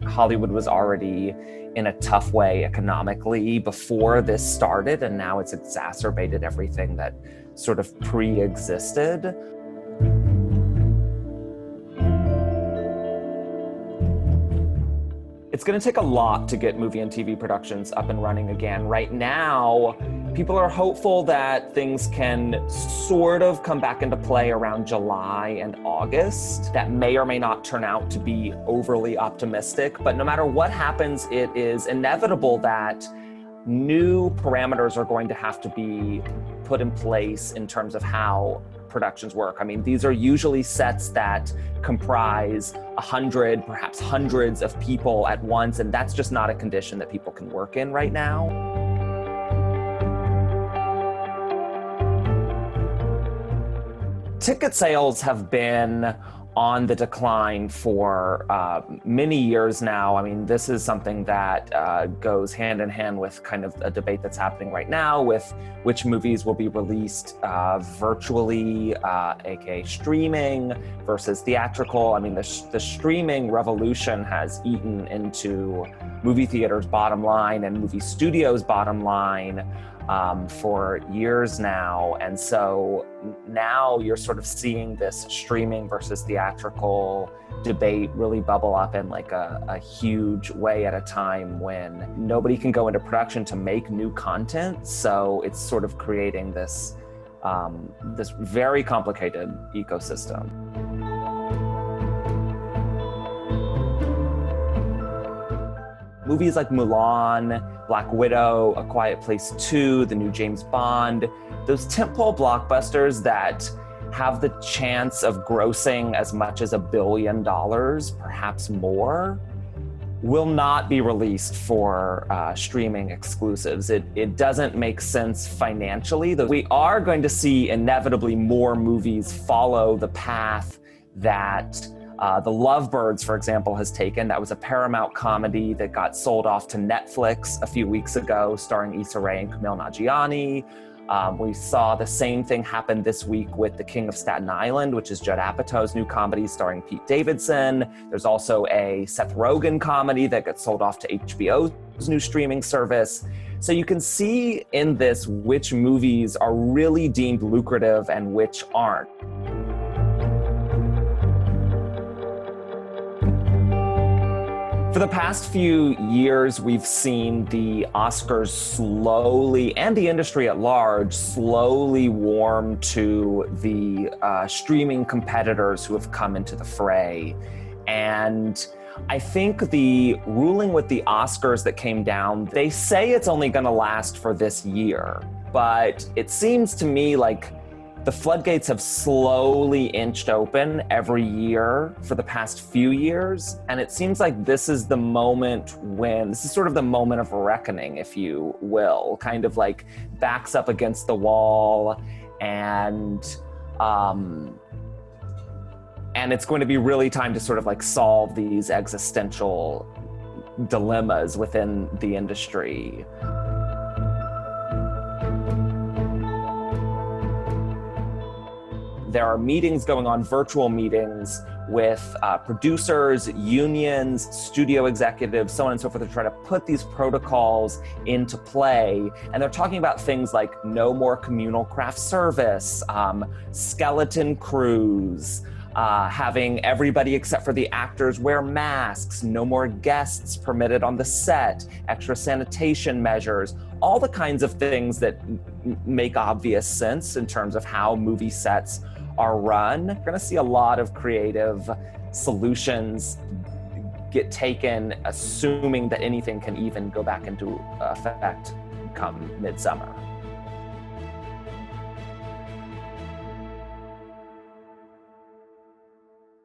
Hollywood was already in a tough way economically before this started, and now it's exacerbated everything that sort of pre-existed. It's going to take a lot to get movie and TV productions up and running again. Right now, people are hopeful that things can sort of come back into play around July and August. That may or may not turn out to be overly optimistic, but no matter what happens, it is inevitable that new parameters are going to have to be put in place in terms of how productions work. I mean, these are usually sets that comprise 100, perhaps hundreds of people at once, and that's just not a condition that people can work in right now. Ticket sales have been on the decline for many years now. I mean, this is something that goes hand in hand with kind of a debate that's happening right now with which movies will be released virtually, aka streaming, versus theatrical. I mean, the streaming revolution has eaten into movie theaters' bottom line and movie studios' bottom line for years now. And so now you're sort of seeing this streaming versus theatrical debate really bubble up in like a huge way at a time when nobody can go into production to make new content. So it's sort of creating this, this very complicated ecosystem. Movies like Mulan, Black Widow, A Quiet Place 2, the new James Bond, those tentpole blockbusters that have the chance of grossing as much as $1 billion, perhaps more, will not be released for streaming exclusives. It doesn't make sense financially. We are going to see inevitably more movies follow the path that The Lovebirds, for example, has taken. That was a Paramount comedy that got sold off to Netflix a few weeks ago, starring Issa Rae and Kumail Nanjiani. We saw the same thing happen this week with The King of Staten Island, which is Judd Apatow's new comedy starring Pete Davidson. There's also a Seth Rogen comedy that got sold off to HBO's new streaming service. So you can see in this which movies are really deemed lucrative and which aren't. For the past few years, we've seen the Oscars slowly, and the industry at large, slowly warm to the streaming competitors who have come into the fray. And I think the ruling with the Oscars that came down, they say it's only going to last for this year. But it seems to me like the floodgates have slowly inched open every year for the past few years. And it seems like this is the moment when, this is sort of the moment of reckoning, if you will, kind of like backs up against the wall. And it's going to be really time to sort of like solve these existential dilemmas within the industry. There are meetings going on, virtual meetings with producers, unions, studio executives, so on and so forth, to try to put these protocols into play. And they're talking about things like no more communal craft service, skeleton crews, having everybody except for the actors wear masks, no more guests permitted on the set, extra sanitation measures, all the kinds of things that make obvious sense in terms of how movie sets are run. We're going to see a lot of creative solutions get taken, assuming that anything can even go back into effect come midsummer.